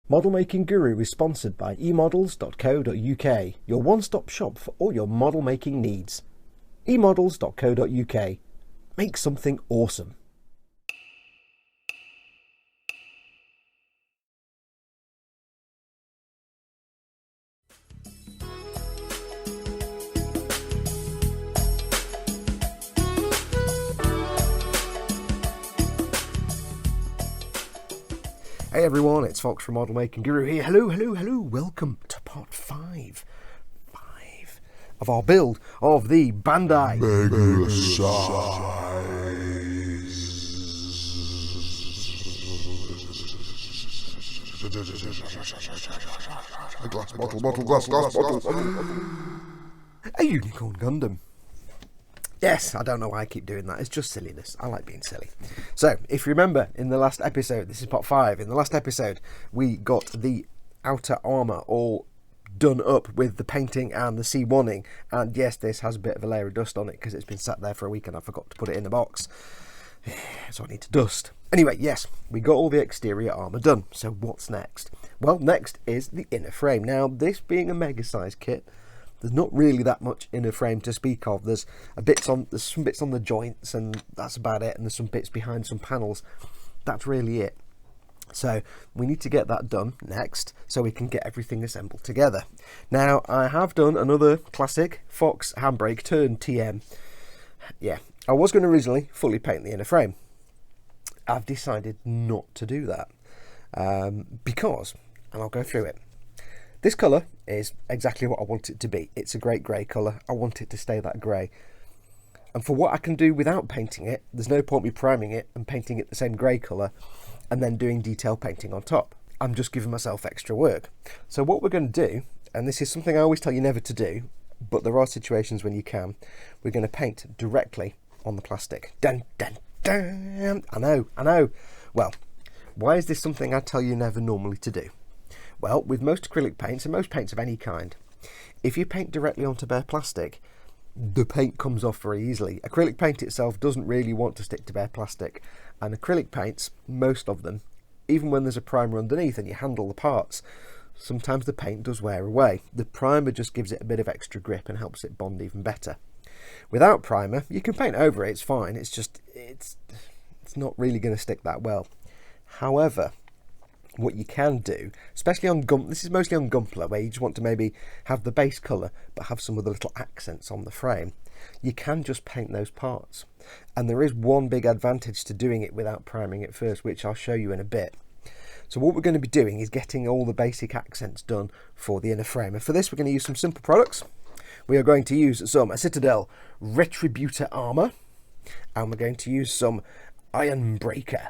Model Making Guru is sponsored by emodels.co.uk, your one-stop shop for all your model making needs. emodels.co.uk. Make something awesome. Hey everyone, it's Foxx from Model Making Guru here. Hello. Welcome to part 5 of our build of the Bandai Mega glass bottle. A unicorn Gundam. Yes, I don't know why I keep doing that. It's just silliness. I like being silly. So, if you remember, in the last episode, this is part 5, in the last episode, we got the outer armour all done up with the painting and the C1ing. And yes, this has a bit of a layer of dust on it because it's been sat there for a week and I forgot to put it in the box. So I need to dust. Anyway, yes, we got all the exterior armour done. So what's next? Well, next is the inner frame. Now, this being a mega size kit, there's not really that much inner frame to speak of. There's some bits on the joints and that's about it, and there's some bits behind some panels. That's really it. So we need to get that done next so we can get everything assembled together. Now, I have done another classic Foxx handbrake turn TM. Yeah, I was going to originally fully paint the inner frame. I've decided not to do that because, and I'll go through it. This colour is exactly what I want it to be. It's a great grey colour. I want it to stay that grey. And for what I can do without painting it, there's no point me priming it and painting it the same grey colour and then doing detail painting on top. I'm just giving myself extra work. So what we're going to do, and this is something I always tell you never to do, but there are situations when you can, we're going to paint directly on the plastic. Dun, dun, dun. I know. Well, why is this something I tell you never normally to do? Well, with most acrylic paints, and most paints of any kind, if you paint directly onto bare plastic, the paint comes off very easily. Acrylic paint itself doesn't really want to stick to bare plastic, and acrylic paints, most of them, even when there's a primer underneath and you handle the parts, sometimes the paint does wear away. The primer just gives it a bit of extra grip and helps it bond even better. Without primer, you can paint over it, it's fine, it's just, it's not really going to stick that well. However, what you can do, especially on Gump, this is mostly on Gumpler, where you just want to maybe have the base colour but have some of the little accents on the frame, you can just paint those parts. And there is one big advantage to doing it without priming it first, which I'll show you in a bit. So what we're going to be doing is getting all the basic accents done for the inner frame, and for this we're going to use some simple products. We are going to use some Citadel Retributor armour, and we're going to use some Iron Breaker.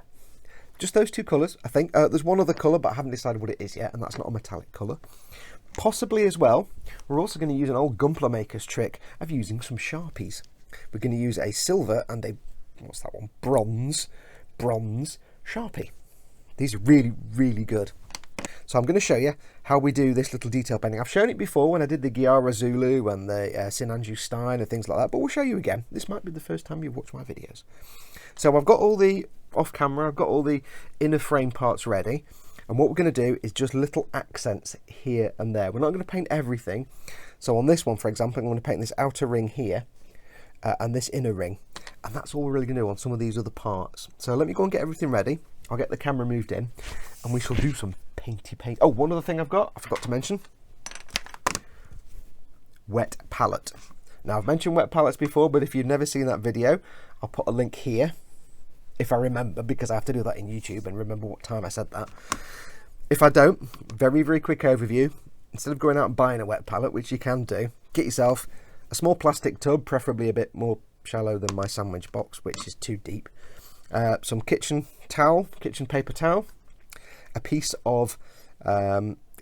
Just those two colours, I think. There's one other colour, but I haven't decided what it is yet, and that's not a metallic colour. Possibly as well, we're also going to use an old Gumpler maker's trick of using some Sharpies. We're going to use a silver and a, what's that one, bronze Sharpie. These are really good. So I'm going to show you how we do this little detail painting. I've shown it before when I did the Giara Zulu and the Sinanju Stein and things like that, but we'll show you again. This might be the first time you've watched my videos. So I've got all the off camera, I've got all the inner frame parts ready, and what we're going to do is just little accents here and there. We're not going to paint everything. So on this one, for example, I'm going to paint this outer ring here and this inner ring, and that's all we're really going to do on some of these other parts. So let me go and get everything ready. I'll get the camera moved in and we shall do some painty paint. Oh, one other thing I forgot to mention, wet palette. Now, I've mentioned wet palettes before, but if you've never seen that video, I'll put a link here if I remember, because I have to do that in YouTube and remember what time I said that. If I don't, very quick overview. Instead of going out and buying a wet palette, which you can do, get yourself a small plastic tub, preferably a bit more shallow than my sandwich box, which is too deep. Some kitchen paper towel, a piece of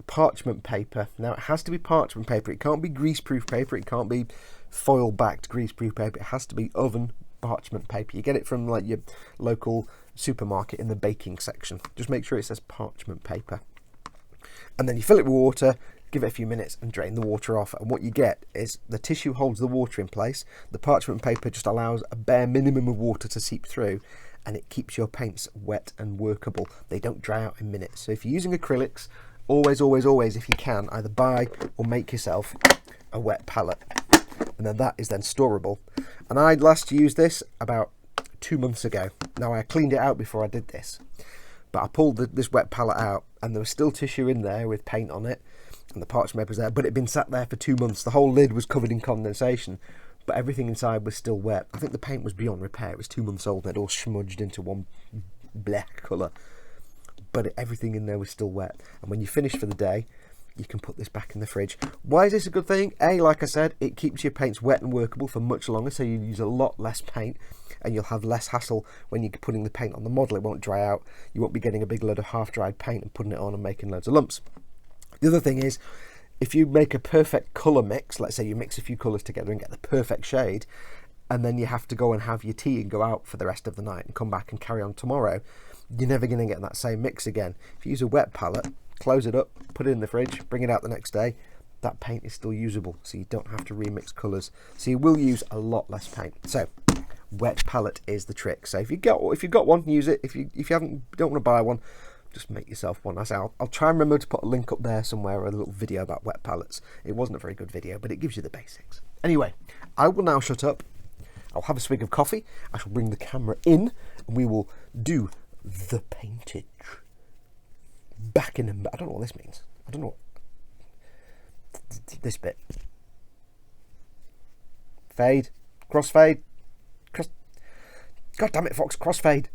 parchment paper. Now, it has to be parchment paper. It can't be greaseproof paper. It can't be foil backed greaseproof paper. It has to be oven parchment paper. You get it from like your local supermarket in the baking section. Just make sure it says parchment paper, and then you fill it with water, give it a few minutes and drain the water off, and what you get is the tissue holds the water in place. The parchment paper just allows a bare minimum of water to seep through, and it keeps your paints wet and workable. They don't dry out in minutes. So if you're using acrylics, always, always, always, if you can, either buy or make yourself a wet palette. And then that is then storable. And I last used this about 2 months ago. Now, I cleaned it out before I did this. But I pulled this wet palette out, and there was still tissue in there with paint on it. And the parchment was there, but it had been sat there for 2 months. The whole lid was covered in condensation, but everything inside was still wet. I think the paint was beyond repair. It was 2 months old, and it all smudged into one black colour. But everything in there was still wet. And when you finish for the day, you can put this back in the fridge. Why is this a good thing? A, like I said, it keeps your paints wet and workable for much longer, so you use a lot less paint, and you'll have less hassle when you're putting the paint on the model. It won't dry out. You won't be getting a big load of half-dried paint and putting it on and making loads of lumps. The other thing is, if you make a perfect colour mix, let's say you mix a few colours together and get the perfect shade, and then you have to go and have your tea and go out for the rest of the night and come back and carry on tomorrow, you're never going to get that same mix again. If you use a wet palette, close it up, put it in the fridge, bring it out the next day, that paint is still usable, so you don't have to remix colours. So you will use a lot less paint. So wet palette is the trick. So if you've got one, use it. If you don't want to buy one, just make yourself one. I'll try and remember to put a link up there somewhere, or a little video about wet palettes. It wasn't a very good video, but it gives you the basics. Anyway, I will now shut up. I'll have a swig of coffee. I shall bring the camera in, and we will do the paintage. Back in I don't know what this means. I don't know what this bit. Fade, crossfade, God damn it, Fox, crossfade.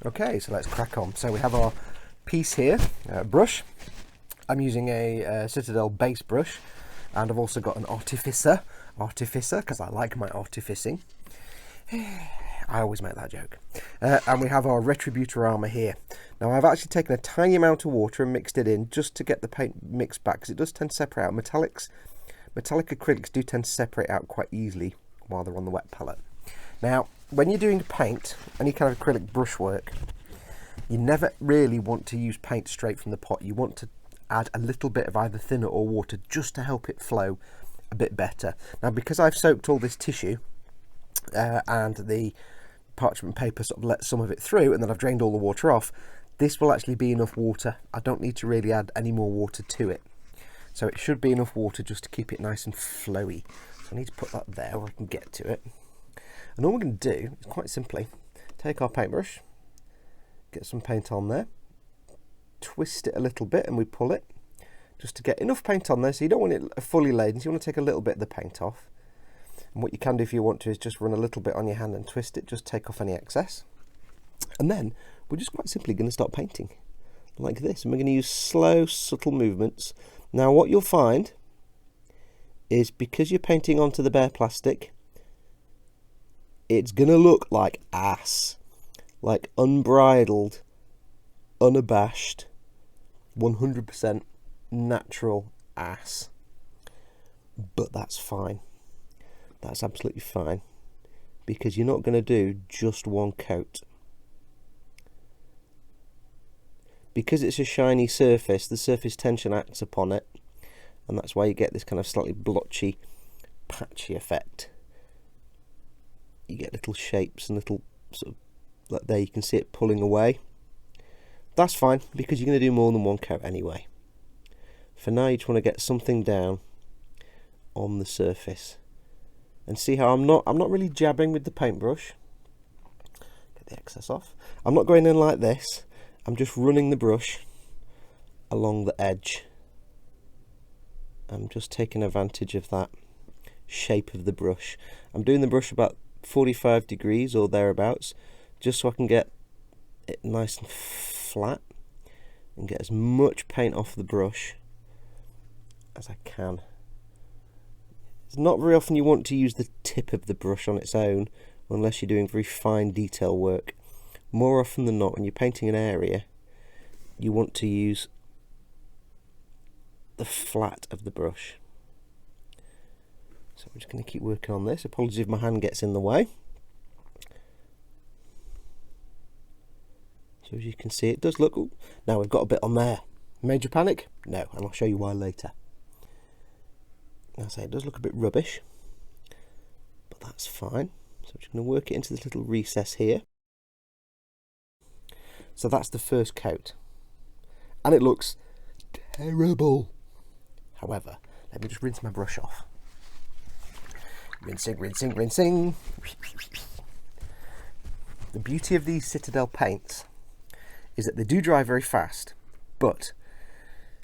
Okay, so let's crack on. So we have our piece here, brush. I'm using a Citadel base brush, and I've also got an artificer, because I like my artificing. I always make that joke. And we have our Retributor armour here. Now, I've actually taken a tiny amount of water and mixed it in just to get the paint mixed back, because it does tend to separate out. Metallic acrylics do tend to separate out quite easily while they're on the wet palette. Now, when you're doing paint, any kind of acrylic brushwork, you never really want to use paint straight from the pot. You want to add a little bit of either thinner or water just to help it flow a bit better. Now, because I've soaked all this tissue and the parchment paper sort of let some of it through, and then I've drained all the water off, this will actually be enough water. I don't need to really add any more water to it. So it should be enough water just to keep it nice and flowy. So I need to put that there where I can get to it. And all we're going to do is quite simply take our paintbrush, get some paint on there, twist it a little bit, and we pull it just to get enough paint on there. So you don't want it fully laden, so you want to take a little bit of the paint off. And what you can do if you want to is just run a little bit on your hand and twist it, just take off any excess. And then we're just quite simply going to start painting like this, and we're going to use slow, subtle movements. Now what you'll find is, because you're painting onto the bare plastic, it's going to look like ass, like unbridled, unabashed, 100% natural ass. But that's fine. That's absolutely fine, because you're not going to do just one coat. Because it's a shiny surface, the surface tension acts upon it, and that's why you get this kind of slightly blotchy, patchy effect. You get little shapes and little sort of, like there you can see it pulling away. That's fine, because you're going to do more than one coat anyway. For now, you just want to get something down on the surface, and see how I'm not really jabbing with the paintbrush. Get the excess off. I'm not going in like this. I'm just running the brush along the edge. I'm just taking advantage of that shape of the brush. I'm doing the brush about 45 degrees or thereabouts, just so I can get it nice and flat and get as much paint off the brush as I can. It's not very often you want to use the tip of the brush on its own, unless you're doing very fine detail work. More often than not, when you're painting an area, you want to use the flat of the brush. So I'm just going to keep working on this. Apologies if my hand gets in the way. So as you can see, it does look... Ooh, now we've got a bit on there. Major panic? No, and I'll show you why later. As I say, it does look a bit rubbish, but that's fine. So I'm just going to work it into this little recess here. So that's the first coat. and it looks terrible. However, let me just rinse my brush off. Rinsing, rinsing, rinsing. The beauty of these Citadel paints is that they do dry very fast, but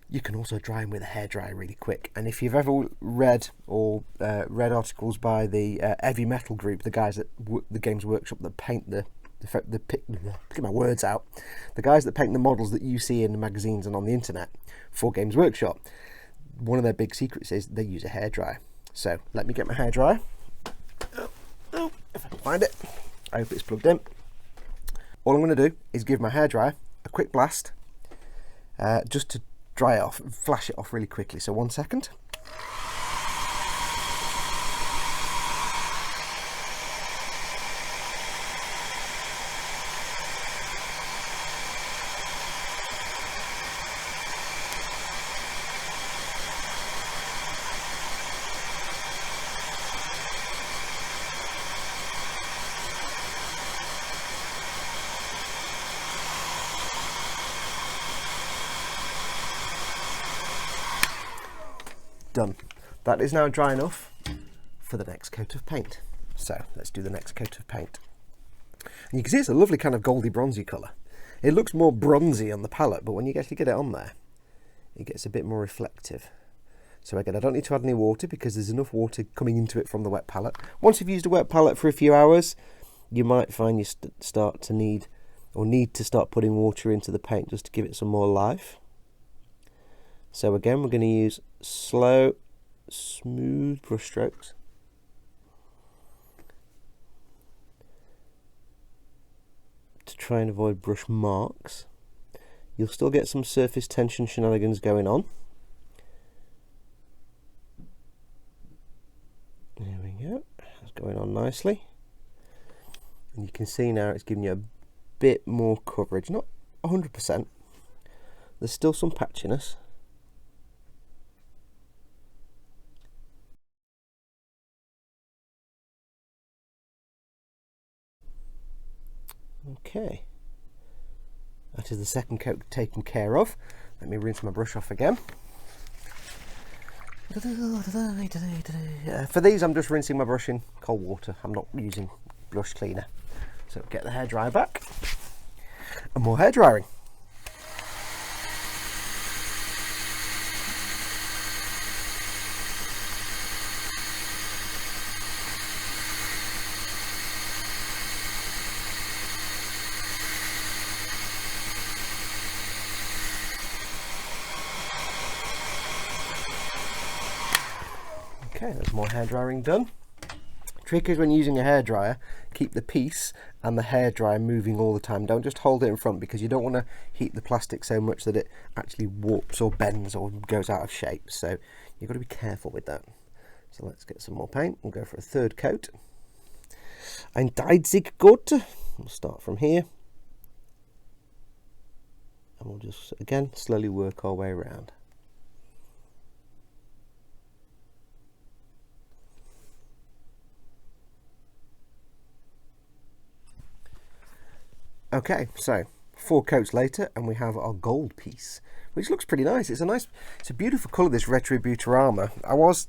you can also dry them with a hairdryer really quick. And if you've ever read read articles by the heavy metal group, the guys at the Games Workshop that paint get my words out, the guys that paint the models that you see in the magazines and on the internet for Games Workshop, one of their big secrets is they use a hairdryer. So let me get my hairdryer. Oh, if I can find it. I hope it's plugged in. All I'm going to do is give my hairdryer a quick blast, just to dry it off, flash it off really quickly. So 1 second. Done. That is now dry enough for the next coat of paint. So let's do the next coat of paint. And you can see it's a lovely kind of goldy bronzy colour. It looks more bronzy on the palette, but when you actually get it on there, it gets a bit more reflective. So again, I don't need to add any water because there's enough water coming into it from the wet palette. Once you've used a wet palette for a few hours, you might find you start to need to start putting water into the paint just to give it some more life. So again, we're going to use slow, smooth brush strokes. To try and avoid brush marks. You'll still get some surface tension shenanigans going on. There we go. That's going on nicely. And you can see now it's giving you a bit more coverage. Not 100%. There's still some patchiness. Okay, that is the second coat taken care of. Let me rinse my brush off again. For these, I'm just rinsing my brush in cold water. I'm not using brush cleaner. So get the hairdryer back and more hair drying. Okay, there's more hair drying done. Trick is when using a hairdryer, keep the piece and the hairdryer moving all the time. Don't just hold it in front because you don't want to heat the plastic so much that it actually warps or bends or goes out of shape. So you've got to be careful with that. So let's get some more paint. We'll go for a third coat. Untitled Chapter. We'll start from here. And we'll just, again, slowly work our way around. Okay, so 4 coats later and we have our gold piece, which looks pretty nice. It's a beautiful colour, this Retributor.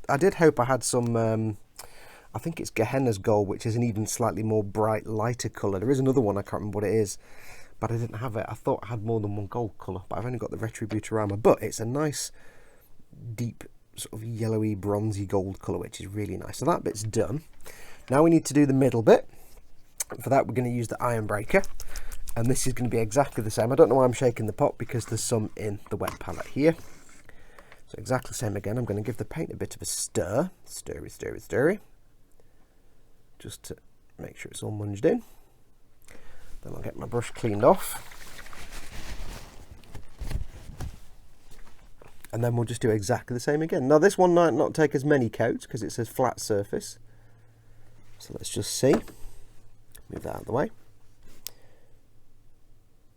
I did hope I had some, I think it's Gehenna's gold, which is an even slightly more bright, lighter colour. There is another one, I can't remember what it is, but I didn't have it. I thought I had more than one gold colour, but I've only got the Retributor. But it's a nice, deep, sort of yellowy, bronzy gold colour, which is really nice. So that bit's done. Now we need to do the middle bit. For that, we're going to use the Iron Breaker. And this is going to be exactly the same. I don't know why I'm shaking the pot because there's some in the wet palette here. So exactly the same again. I'm going to give the paint a bit of a stir. Stirry, stirry, stirry. Just to make sure it's all munged in. Then I'll get my brush cleaned off. And then we'll just do exactly the same again. Now this one might not take as many coats because it's a flat surface. So let's just see. Move that out of the way.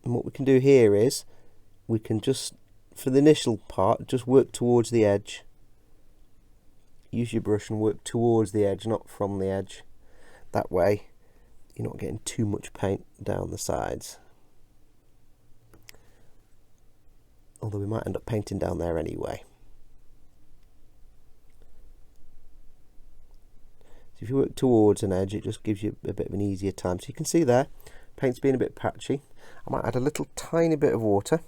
And what we can do here is we can just, for the initial part, just work towards the edge. Use your brush and work towards the edge, not from the edge. That way you're not getting too much paint down the sides. although we might end up painting down there anyway. So if you work towards an edge, it just gives you a bit of an easier time. So you can see there, paint's being a bit patchy. I might add a little tiny bit of water.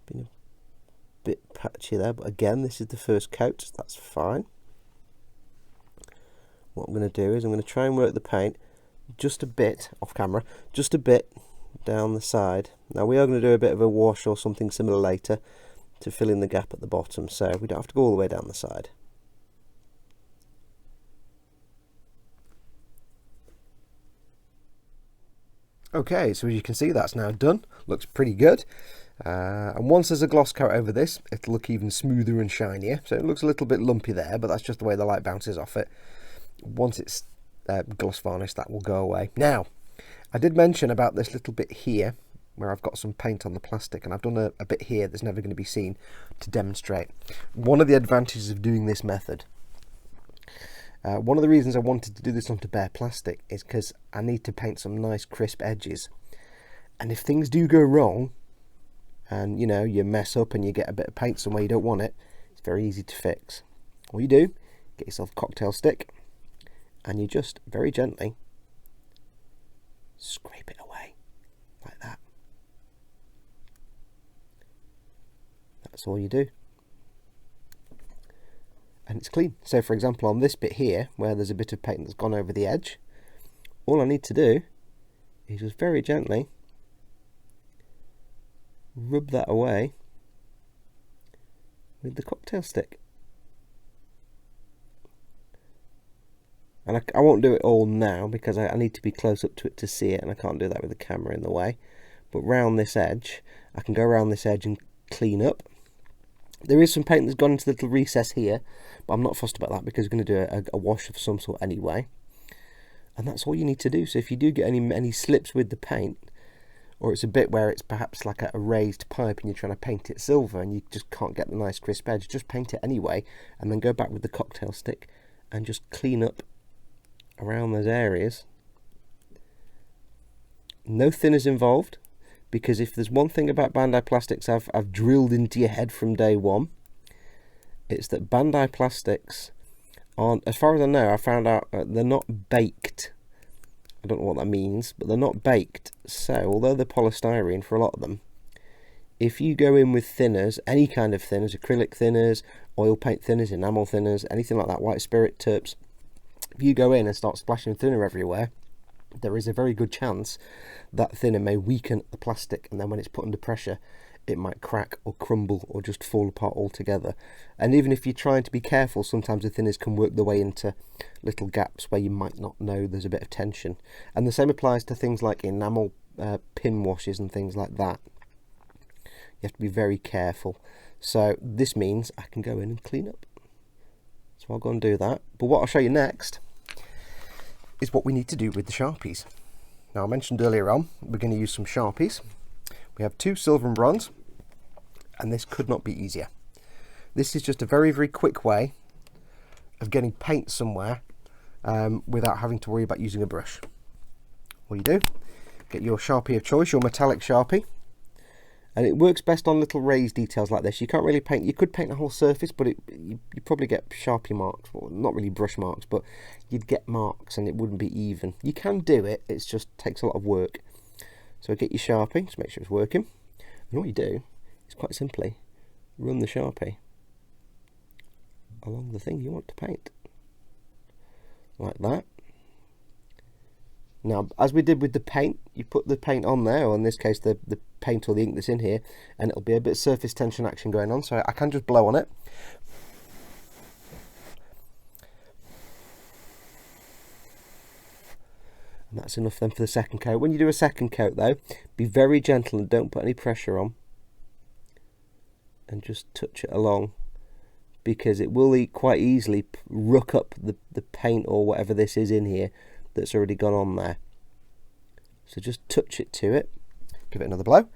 Been a bit patchy there, but again, this is the first coat, so that's fine. What I'm going to do is I'm going to try and work the paint just a bit off camera, just a bit down the side. Now we are going to do a bit of a wash or something similar later to fill in the gap at the bottom, so we don't have to go all the way down the side. Okay, so as you can see, that's now done. Looks pretty good. And once there's a gloss coat over this, it'll look even smoother and shinier. So it looks a little bit lumpy there, but that's just the way the light bounces off it. Once it's gloss varnish, that will go away. Now, I did mention about this little bit here, where I've got some paint on the plastic, and I've done a bit here that's never going to be seen to demonstrate. One of the advantages of doing this method, one of the reasons I wanted to do this onto bare plastic is because I need to paint some nice crisp edges. And if things do go wrong, and you know, you mess up and you get a bit of paint somewhere you don't want it, it's very easy to fix. All you do, get yourself a cocktail stick, and you just very gently scrape it away, like that. That's all you do. And it's clean. So for example, on this bit here, where there's a bit of paint that's gone over the edge, all I need to do is just very gently rub that away with the cocktail stick. And I won't do it all now because I need to be close up to it to see it, and I can't do that with the camera in the way. But round this edge, I can go around this edge and clean up. There is some paint that's gone into the little recess here, but I'm not fussed about that because we're going to do a wash of some sort anyway. And that's all you need to do. So if you do get any slips with the paint, or it's a bit where it's perhaps like a raised pipe and you're trying to paint it silver and you just can't get the nice crisp edge, just paint it anyway and then go back with the cocktail stick and just clean up around those areas. No thinners involved, because if there's one thing about Bandai plastics I've drilled into your head from day one, it's that Bandai plastics aren't, as far as I know, I found out they're not baked. I don't know what that means, but they're not baked. So although they're polystyrene for a lot of them, if you go in with thinners, any kind of thinners, acrylic thinners, oil paint thinners, enamel thinners, anything like that, white spirit, terps, if you go in and start splashing thinner everywhere, there is a very good chance that thinner may weaken the plastic, and then when it's put under pressure it might crack or crumble or just fall apart altogether. And even if you're trying to be careful, sometimes the thinners can work their way into little gaps where you might not know there's a bit of tension. And the same applies to things like enamel pin washes and things like that. You have to be very careful. So this means I can go in and clean up. So I'll go and do that. But what I'll show you next is what we need to do with the Sharpies. Now, I mentioned earlier on, we're going to use some Sharpies. We have 2 silver and bronze, and this could not be easier. This is just a very, very quick way of getting paint somewhere without having to worry about using a brush. What you do, get your Sharpie of choice, your metallic Sharpie, and it works best on little raised details like this. You can't really paint, you could paint the whole surface, but you probably get Sharpie marks, well, not really brush marks, but you'd get marks and it wouldn't be even. You can do it, it just takes a lot of work. So get your Sharpie, just make sure it's working. And what you do is quite simply run the Sharpie along the thing you want to paint. Like that. Now, as we did with the paint, you put the paint on there, or in this case the paint or the ink that's in here, and it'll be a bit of surface tension action going on, so I can just blow on it. And that's enough then for the second coat. When you do a second coat though, be very gentle and don't put any pressure on. And just touch it along, because it will quite easily ruck up the paint or whatever this is in here that's already gone on there. So just touch it to it. Give it another blow.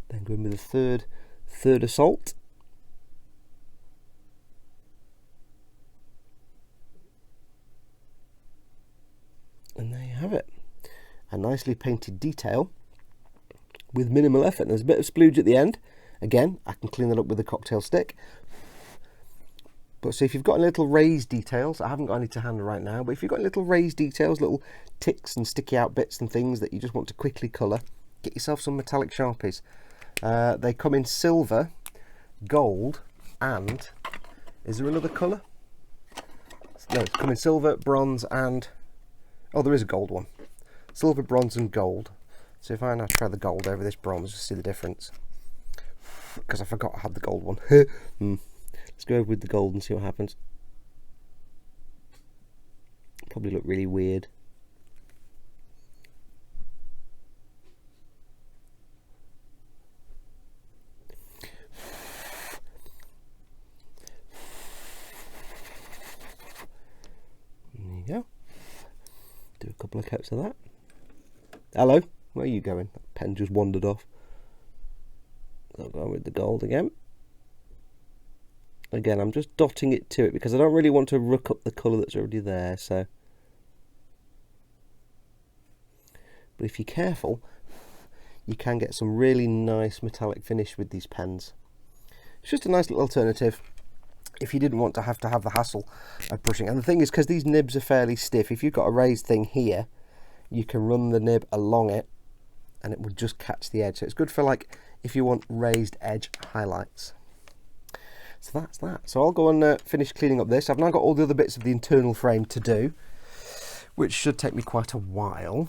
Then go in with a third assault. And there you have it. A nicely painted detail with minimal effort. There's a bit of splooge at the end. Again, I can clean that up with a cocktail stick. But so if you've got little raised details, I haven't got any to hand right now, but if you've got little raised details, little ticks and sticky out bits and things that you just want to quickly colour, get yourself some metallic Sharpies. They come in silver, gold, and is there another colour? No, it's come in silver, bronze, and oh, there is a gold one. Silver, bronze, and gold. So if I now try the gold over this bronze, just see the difference. Because I forgot I had the gold one. Let's go over with the gold and see what happens. Probably look really weird. There you go. Do a couple of coats of that. Hello, where are you going? That pen just wandered off. I'll go with the gold again. Again, I'm just dotting it to it because I don't really want to rook up the colour that's already there. So, but if you're careful, you can get some really nice metallic finish with these pens. It's just a nice little alternative if you didn't want to have the hassle of brushing. And the thing is, because these nibs are fairly stiff, if you've got a raised thing here, you can run the nib along it and it will just catch the edge. So it's good for like if you want raised edge highlights. So that's that. So I'll go and finish cleaning up this. I've now got all the other bits of the internal frame to do, which should take me quite a while.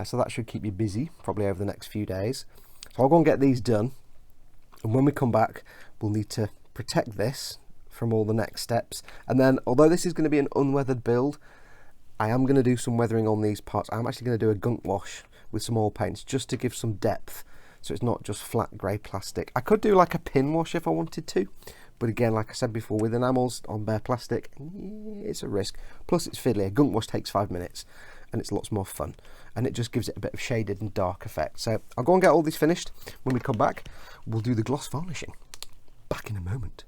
So that should keep me busy, probably over the next few days. So I'll go and get these done. And when we come back, we'll need to protect this from all the next steps. And then, although this is going to be an unweathered build, I am going to do some weathering on these parts. I'm actually going to do a gunk wash with some oil paints just to give some depth. So it's not just flat grey plastic. I could do like a pin wash if I wanted to. But again, like I said before, with enamels on bare plastic, it's a risk. Plus it's fiddly. A gunk wash takes 5 minutes and it's lots more fun. And it just gives it a bit of shaded and dark effect. So I'll go and get all these finished. When we come back, we'll do the gloss varnishing. Back in a moment.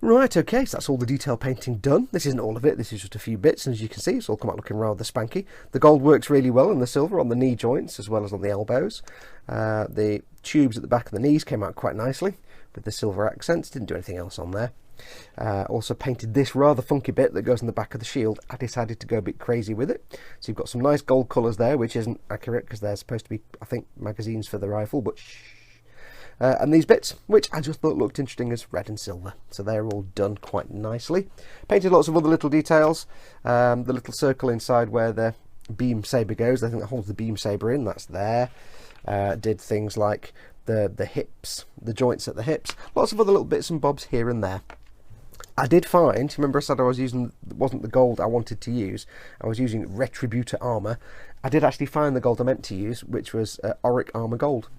Right, okay, so that's all the detail painting done. This isn't all of it, this is just a few bits, and as you can see, it's all come out looking rather spanky. The gold works really well, and the silver on the knee joints, as well as on the elbows. The tubes at the back of the knees came out quite nicely, with the silver accents, didn't do anything else on there. Also painted this rather funky bit that goes on the back of the shield. I decided to go a bit crazy with it. So you've got some nice gold colours there, which isn't accurate, because they're supposed to be, I think, magazines for the rifle, but shh. And these bits, which I just thought looked interesting as red and silver. So they're all done quite nicely. Painted lots of other little details. The little circle inside where the beam saber goes, I think that holds the beam saber in, that's there. Did things like the hips, the joints at the hips. Lots of other little bits and bobs here and there. I did find, remember I said I was using, it wasn't the gold I wanted to use, I was using Retributor armour. I did actually find the gold I meant to use, which was Auric Armour Gold.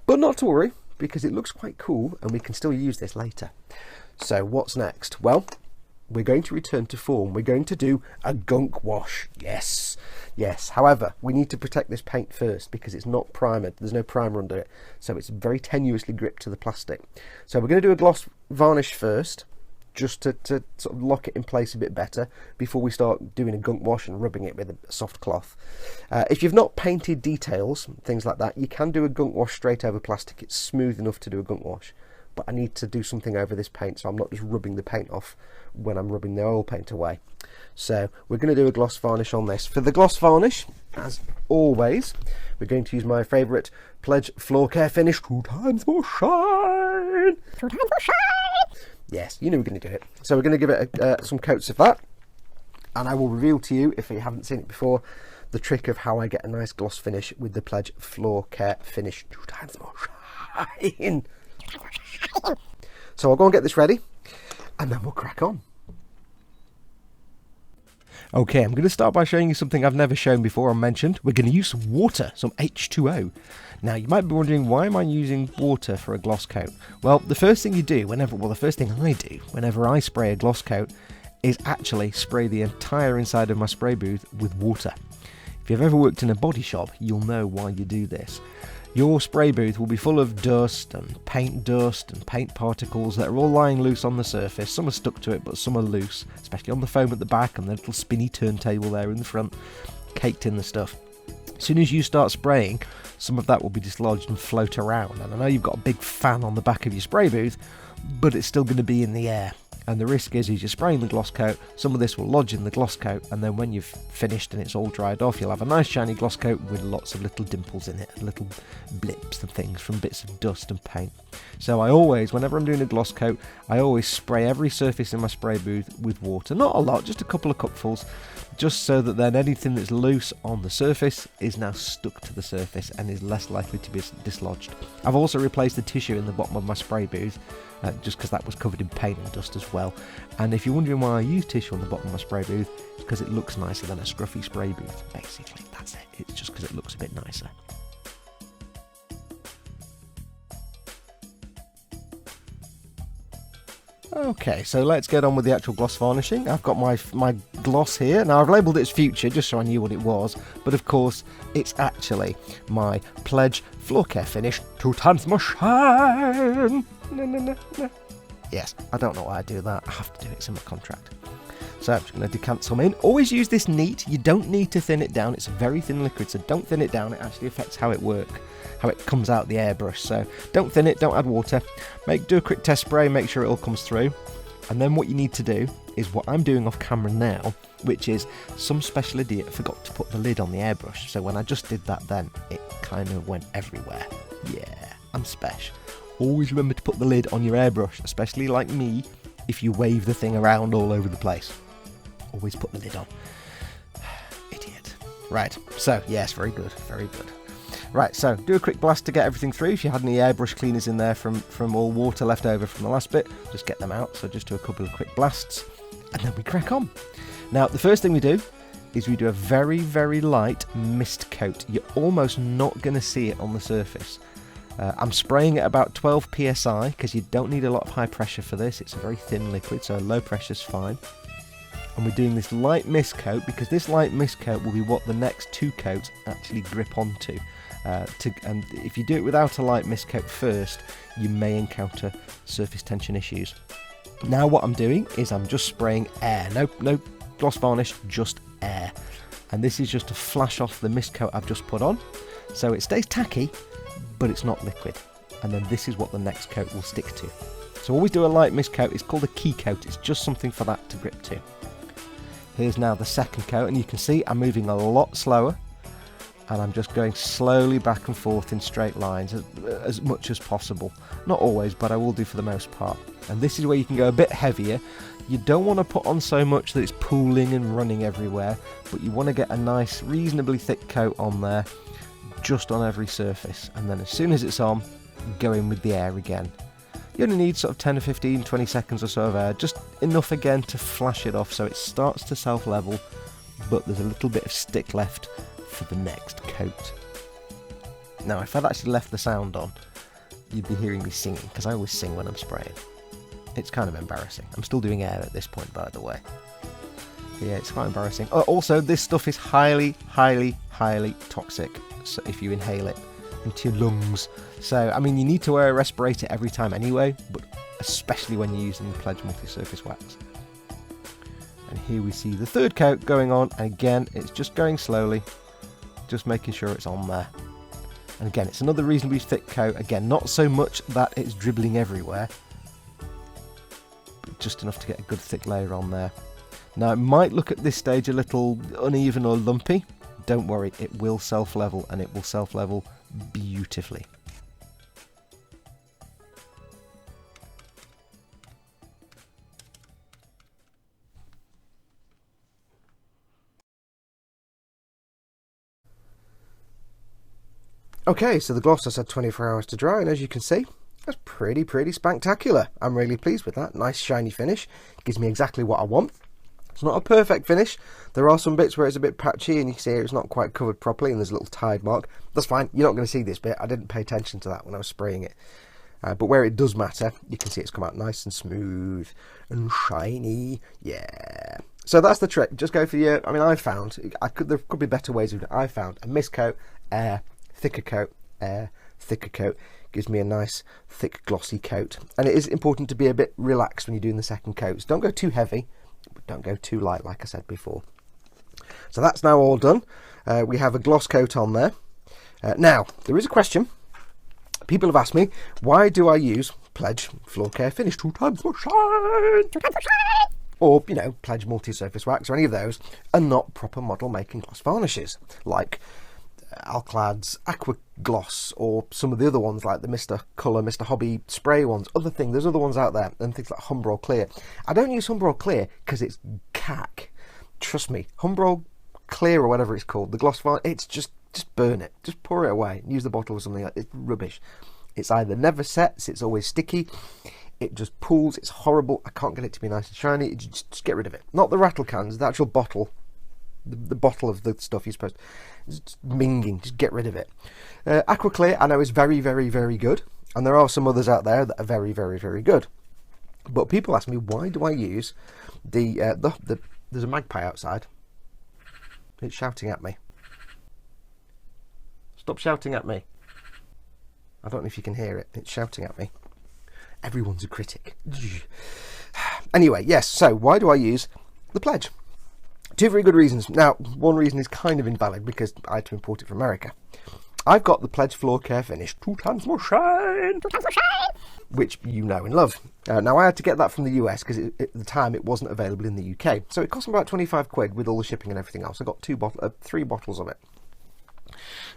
But not to worry, because it looks quite cool and we can still use this later. So what's next? Well, we're going to return to form. We're going to do a gunk wash. Yes, yes. However, we need to protect this paint first because it's not primered. There's no primer under it, so it's very tenuously gripped to the plastic. So we're going to do a gloss varnish first, just to sort of lock it in place a bit better before we start doing a gunk wash and rubbing it with a soft cloth. If you've not painted details, things like that, you can do a gunk wash straight over plastic. It's smooth enough to do a gunk wash, but I need to do something over this paint, so I'm not just rubbing the paint off when I'm rubbing the oil paint away. So we're going to do a gloss varnish on this. For the gloss varnish, as always, we're going to use my favourite Pledge Floor Care finish, 2 times more shine. 2 times more shine. Yes, you know we're going to do it. So we're going to give it some coats of that, and I will reveal to you, if you haven't seen it before, the trick of how I get a nice gloss finish with the Pledge Floor Care finish, 2 times more shine. So I'll go and get this ready, and then we'll crack on. Okay, I'm going to start by showing you something I've never shown before or mentioned. We're going to use some water, some H2O. Now, you might be wondering, why am I using water for a gloss coat? Well, the first thing you do the first thing I do whenever I spray a gloss coat is actually spray the entire inside of my spray booth with water. If you've ever worked in a body shop, you'll know why you do this. your spray booth will be full of dust and paint particles that are all lying loose on the surface. Some are stuck to it, but some are loose, especially on the foam at the back and the little spinny turntable there in the front, caked in the stuff. As soon as you start spraying, some of that will be dislodged and float around. And I know you've got a big fan on the back of your spray booth, but it's still going to be in the air. And the risk is you're spraying the gloss coat, some of this will lodge in the gloss coat, and then when you've finished and it's all dried off, you'll have a nice shiny gloss coat with lots of little dimples in it, and little blips and things from bits of dust and paint. So I always, whenever I'm doing a gloss coat, I always spray every surface in my spray booth with water. Not a lot, just a couple of cupfuls, just so that then anything that's loose on the surface is now stuck to the surface and is less likely to be dislodged. I've also replaced the tissue in the bottom of my spray booth, just because that was covered in paint and dust as well. And if you're wondering why I use tissue on the bottom of my spray booth, it's because it looks nicer than a scruffy spray booth, basically. That's it. It's just because it looks a bit nicer. Okay, so let's get on with the actual gloss varnishing. I've got my gloss here. Now, I've labelled it as Future, just so I knew what it was. But of course, it's actually my Pledge Floor Care Finish 2 times more shine. No. Yes, I don't know why I do that. I have to do it. It's in my contract. So I'm just going to decant some in. Always use this neat. You don't need to thin it down. It's a very thin liquid, so don't thin it down. It actually affects how it comes out the airbrush. So don't thin it, don't add water. Do a quick test spray, make sure it all comes through. And then what you need to do is what I'm doing off camera now, which is some special idiot forgot to put the lid on the airbrush. So when I just did that then, it kind of went everywhere. Yeah, I'm special. Always remember to put the lid on your airbrush, especially like me, if you wave the thing around all over the place. Always put the lid on. Idiot. Right, so yes, very good, very good. Right, so do a quick blast to get everything through. If you had any airbrush cleaners in there from all water left over from the last bit, just get them out. So just do a couple of quick blasts, and then we crack on. Now, the first thing we do is we do a very, very light mist coat. You're almost not going to see it on the surface. I'm spraying at about 12 psi because you don't need a lot of high pressure for this. It's a very thin liquid, so low pressure is fine. And we're doing this light mist coat because this light mist coat will be what the next 2 coats actually grip onto. And if you do it without a light mist coat first, you may encounter surface tension issues. Now what I'm doing is I'm just spraying air. No gloss varnish, just air. And this is just to flash off the mist coat I've just put on. So it stays tacky, but it's not liquid. And then this is what the next coat will stick to. So always do a light mist coat. It's called a key coat. It's just something for that to grip to. Here's now the second coat, and you can see I'm moving a lot slower, and I'm just going slowly back and forth in straight lines as much as possible. Not always, but I will do for the most part. And this is where you can go a bit heavier. You don't want to put on so much that it's pooling and running everywhere, but you want to get a nice, reasonably thick coat on there, just on every surface. And then as soon as it's on, go in with the air again. You only need sort of 10 or 15, 20 seconds or so of air, just enough again to flash it off so it starts to self-level, but there's a little bit of stick left for the next coat. Now, if I'd actually left the sound on, you'd be hearing me singing, because I always sing when I'm spraying. It's kind of embarrassing. I'm still doing air at this point, by the way. But yeah, it's quite embarrassing. Oh, also, this stuff is highly, highly, highly toxic, so if you inhale it into your lungs. So, I mean, you need to wear a respirator every time anyway, but especially when you're using the Pledge multi-surface wax. And here we see the third coat going on, and again, it's just going slowly, just making sure it's on there. And again, it's another reasonably thick coat. Again, not so much that it's dribbling everywhere, but just enough to get a good thick layer on there. Now, it might look at this stage a little uneven or lumpy. Don't worry, it will self-level, and it will self-level beautifully. Okay, so the gloss has had 24 hours to dry, and as you can see, that's pretty spectacular. I'm really pleased with that. Nice shiny finish. Gives me exactly what I want. It's not a perfect finish. There are some bits where it's a bit patchy, and you can see it's not quite covered properly, and there's a little tide mark. That's fine. You're not going to see this bit. I didn't pay attention to that when I was spraying it. But where it does matter, you can see it's come out nice and smooth and shiny. Yeah. So that's the trick. Just go for your... I mean, I found... there could be better ways of it. I found a mist coat, air, thicker coat, air, thicker coat. Gives me a nice thick glossy coat, and it is important to be a bit relaxed when you're doing the second coat. So don't go too heavy, but don't go too light, like I said before. So that's now all done. We have a gloss coat on there. Now there is a question. People have asked me, why do I use Pledge Floor Care Finish 2 times more shine, or Pledge multi-surface wax, or any of those, and not proper model making gloss varnishes like Alclad's Aqua Gloss, or some of the other ones like the Mr. Colour, Mr. Hobby spray ones. There's other ones out there, and things like Humbrol Clear. I don't use Humbrol Clear because it's cack. Trust me, Humbrol Clear, or whatever it's called, the gloss varnish, it's just burn it, just pour it away and use the bottle or something like that. It's rubbish. It's either never sets, it's always sticky, it just pools, it's horrible. I can't get it to be nice and shiny. Just get rid of it. Not the rattle cans, the actual bottle, the bottle of the stuff you're supposed to, it's minging. Just get rid of it. Aqua Clear I know is very, very, very good, and there are some others out there that are very, very, very good. But people ask me, why do I use there's a magpie outside. It's shouting at me. Stop shouting at me. I don't know if you can hear it. It's shouting at me. Everyone's a critic. Anyway, yes, so why do I use the Pledge? 2 very good reasons. Now, one reason is kind of invalid because I had to import it from America. I've got the Pledge Floor Care Finish 2 times more shine, which you know and love. Now, I had to get that from the US because at the time it wasn't available in the UK. So it cost me about 25 quid with all the shipping and everything else. I got 3 bottles of it.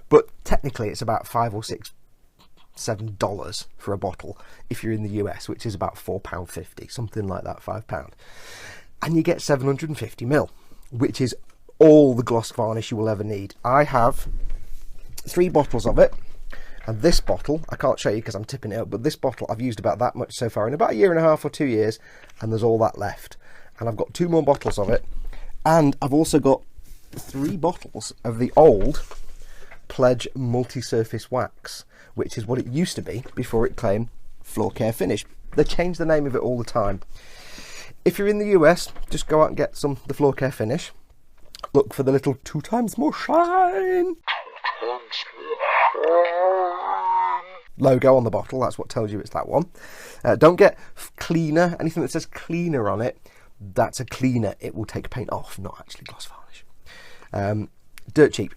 But technically it's about $5 or $7 for a bottle if you're in the US, which is about £4.50, something like that, £5. And you get 750ml, which is all the gloss varnish you will ever need. I have 3 bottles of it, and this bottle, I can't show you because I'm tipping it up, but this bottle I've used about that much so far in about 1.5 or 2 years, and there's all that left. And I've got 2 more bottles of it, and I've also got 3 bottles of the old Pledge multi-surface wax, which is what it used to be before it claimed Floor Care Finish. They change the name of it all the time. If you're in the US, just go out and get the Floor Care Finish. Look for the little 2 times more shine logo on the bottle. That's what tells you it's that one. Don't get cleaner. Anything that says cleaner on it, that's a cleaner. It will take paint off, not actually gloss varnish. Dirt cheap.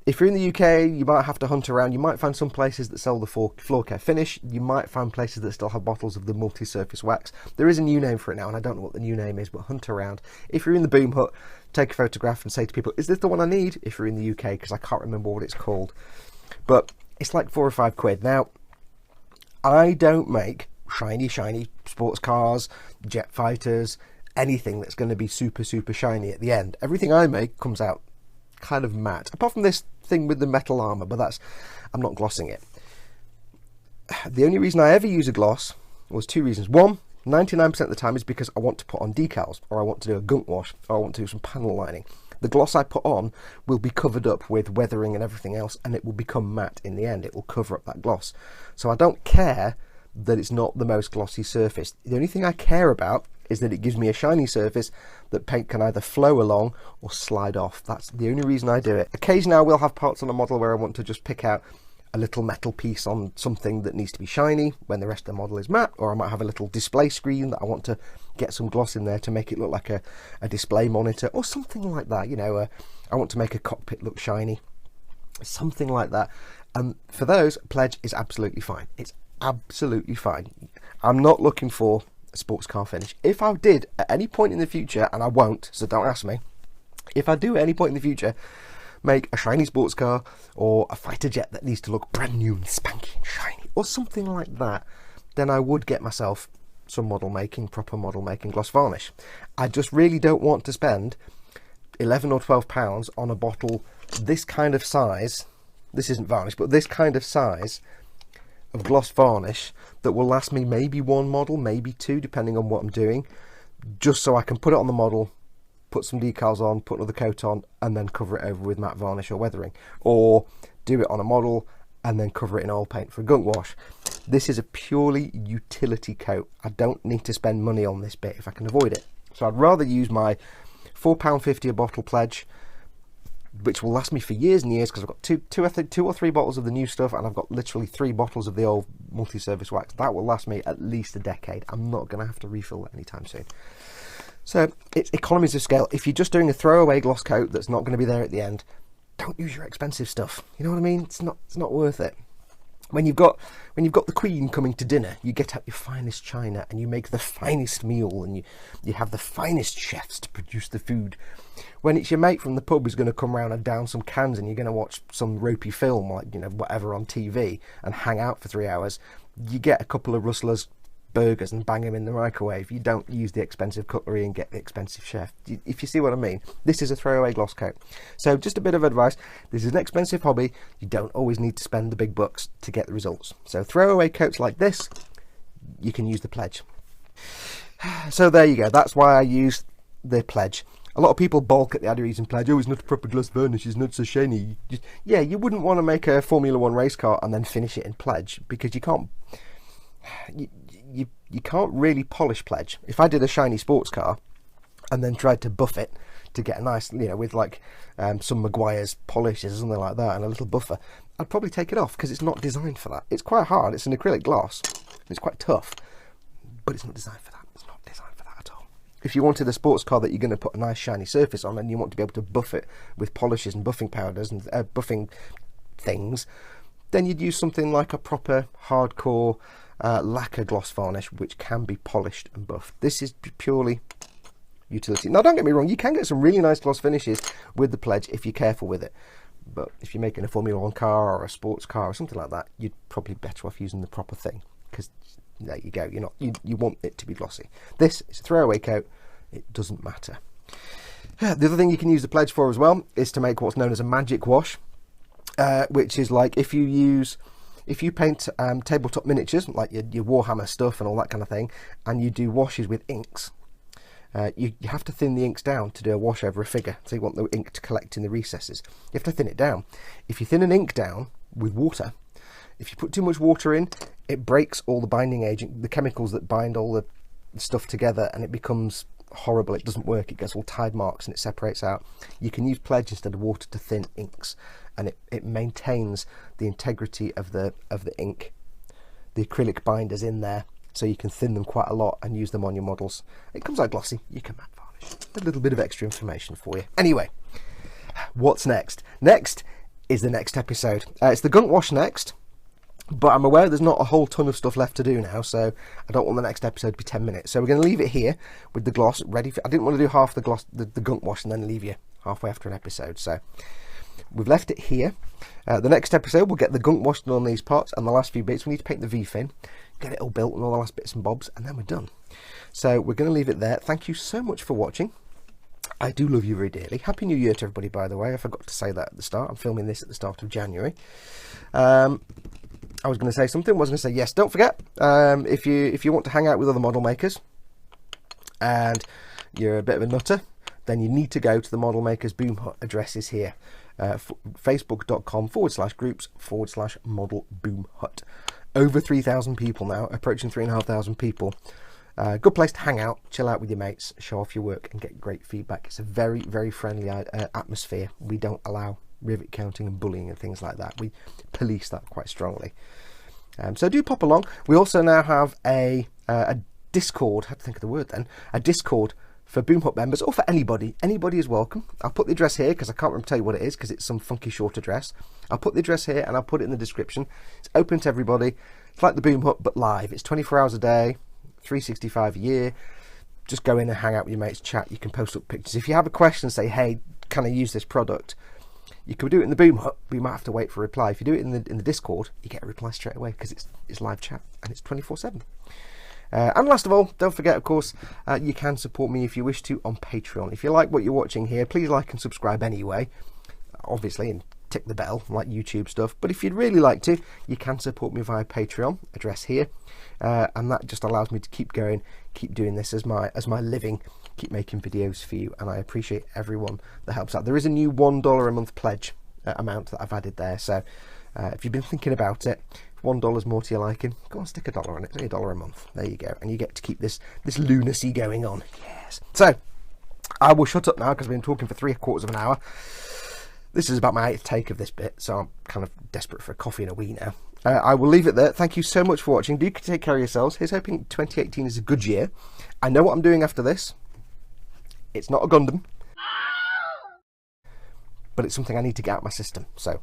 If you're in the UK, you might have to hunt around. You might find some places that sell the Floor Care Finish. You might find places that still have bottles of the multi-surface wax. There is a new name for it now, and I don't know what the new name is, but hunt around. If you're in the Boom Hut, take a photograph and say to people, is this the one I need? If you're in the UK, because I can't remember what it's called. But it's like 4 or 5 quid. Now, I don't make shiny sports cars, jet fighters, anything that's going to be super, super shiny at the end. Everything I make comes out kind of matte, apart from this thing with the metal armor, but I'm not glossing it. The only reason I ever use a gloss was 2 reasons. One, 99% of the time is because I want to put on decals, or I want to do a gunk wash, or I want to do some panel lining. The gloss I put on will be covered up with weathering and everything else, and it will become matte in the end. It will cover up that gloss. So I don't care that it's not the most glossy surface. The only thing I care about is that it gives me a shiny surface that paint can either flow along or slide off. That's the only reason I do it. Occasionally I will have parts on a model where I want to just pick out a little metal piece on something that needs to be shiny when the rest of the model is matte, or I might have a little display screen that I want to get some gloss in there to make it look like a display monitor or something like that. I want to make a cockpit look shiny, something like that. And for those, Pledge is absolutely fine. It's absolutely fine. I'm not looking for a sports car finish. If I did at any point in the future, and I won't, so don't ask me, if I do at any point in the future make a shiny sports car or a fighter jet that needs to look brand new and spanky and shiny or something like that, then I would get myself some proper model making gloss varnish. I just really don't want to spend £11 or £12 on a bottle this kind of size. This isn't varnish, but this kind of size of gloss varnish that will last me maybe 1 model, maybe 2, depending on what I'm doing, just so I can put it on the model, put some decals on, put another coat on, and then cover it over with matte varnish or weathering, or do it on a model and then cover it in oil paint for a gunk wash. This is a purely utility coat. I don't need to spend money on this bit if I can avoid it. So I'd rather use my £4.50 a bottle Pledge which will last me for years and years, because I've got two or three bottles of the new stuff, and I've got literally 3 bottles of the old multi-service wax. That will last me at least a decade. I'm not going to have to refill that anytime soon. So it's economies of scale. If you're just doing a throwaway gloss coat that's not going to be there at the end, don't use your expensive stuff. You know what I mean? It's not worth it. When you've got the Queen coming to dinner, you get out your finest china and you make the finest meal, and you have the finest chefs to produce the food. When it's your mate from the pub who's going to come round and down some cans, and you're going to watch some ropey film, like, you know, whatever, on TV, and hang out for 3 hours, you get a couple of Rustler's burgers and bang them in the microwave. You don't use the expensive cutlery and get the expensive chef. If you see what I mean. This is a throwaway gloss coat. So just a bit of advice. This is an expensive hobby. You don't always need to spend the big bucks to get the results. So throwaway coats like this, you can use the Pledge. So there you go. That's why I use the Pledge. A lot of people balk at the Adhesive Pledge. Oh, it's not a proper gloss varnish, it's not so shiny. Yeah, you wouldn't want to make a Formula 1 race car and then finish it in Pledge, because you can't you can't really polish Pledge. If I did a shiny sports car and then tried to buff it to get a nice, you know, with like some Maguire's polishes or something like that and a little buffer, I'd probably take it off, because it's not designed for that. It's quite hard. It's an acrylic gloss. It's quite tough, but it's not designed for that. It's not designed for that at all. If you wanted a sports car that you're going to put a nice shiny surface on, and you want to be able to buff it with polishes and buffing powders and buffing things, then you'd use something like a proper hardcore lacquer gloss varnish, which can be polished and buffed. This is purely utility. Now, don't get me wrong, you can get some really nice gloss finishes with the Pledge if you're careful with it, but if you're making a Formula 1 car or a sports car or something like that, you'd probably better off using the proper thing, because there you go, you want it to be glossy. This is a throwaway coat. It doesn't matter. The other thing you can use the Pledge for as well is to make what's known as a magic wash, which is like if you paint tabletop miniatures, like your Warhammer stuff and all that kind of thing, and you do washes with inks, you have to thin the inks down to do a wash over a figure. So you want the ink to collect in the recesses. You have to thin it down. If you thin an ink down with water, if you put too much water in, it breaks all the binding agent, the chemicals that bind all the stuff together, and it becomes horrible. It doesn't work. It gets all tide marks and it separates out. You can use Pledge instead of water to thin inks, and it maintains the integrity of the ink, the acrylic binders in there, so you can thin them quite a lot and use them on your models. It comes out glossy. You can matte varnish. A little bit of extra information for you. Anyway, what's next? Next is the next episode. It's the gunk wash next, but I'm aware there's not a whole ton of stuff left to do now, so I don't want the next episode to be 10 minutes. So we're going to leave it here with the gloss ready for... I didn't want to do half the gloss, the gunk wash, and then leave you halfway after an episode. So we've left it here. The next episode we'll get the gunk wash done on these parts, and the last few bits we need to paint the V-fin, get it all built and all the last bits and bobs, and then we're done. So we're going to leave it there. Thank you so much for watching. I do love you very dearly. Happy New Year to everybody, by the way. I forgot to say that at the start. I'm filming this at the start of January. I was going to say something. I was going to say, yes, don't forget, if you want to hang out with other model makers and you're a bit of a nutter, then you need to go to the Model Makers Boom Hut. Address is here. Facebook.com/groups/Model Boom Hut. Over 3,000 people now, approaching 3,500 people. Good place to hang out, chill out with your mates, show off your work, and get great feedback. It's a very, very friendly atmosphere. We don't allow rivet counting and bullying and things like that. We police that quite strongly. So do pop along. We also now have a Discord. I had to think of the word then. A Discord for Boom Hut members, or for anybody. Anybody is welcome. I'll put the address here because I can't remember tell you what it is, because it's some funky short address. I'll put the address here and I'll put it in the description. It's open to everybody. It's like the Boom Hut but live. It's 24 hours a day, 365 a year. Just go in and hang out with your mates, chat. You can post up pictures. If you have a question, say, hey, can I use this product? You can do it in the Boom Hut, but you might have to wait for a reply. If you do it in the Discord, you get a reply straight away, because it's live chat and it's 24/7. And last of all, don't forget, of course, you can support me if you wish to on Patreon. If you like what you're watching here, please like and subscribe anyway, obviously, and tick the bell like YouTube stuff. But if you'd really like to, you can support me via Patreon, address here, and that just allows me to keep going, keep doing this as my living, keep making videos for you, and I appreciate everyone that helps out. There is a new $1 a month pledge amount that I've added there, so if you've been thinking about it, $1 more to your liking, go on, stick $1 on it. It's $1 a month. There you go, and you get to keep this lunacy going on. Yes. So I will shut up now because I've been talking for 3/4 of an hour. This is about my 8th take of this bit, so I'm kind of desperate for a coffee and a wee now. I will leave it there. Thank you so much for watching. Do take care of yourselves. Here's hoping 2018 is a good year. I know what I'm doing after this. It's not a Gundam, but it's something I need to get out of my system. So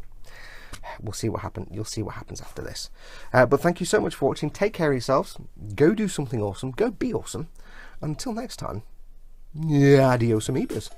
we'll see what happens. You'll see what happens after this. But thank you so much for watching. Take care of yourselves. Go do something awesome. Go be awesome. Until next time, adios amigos.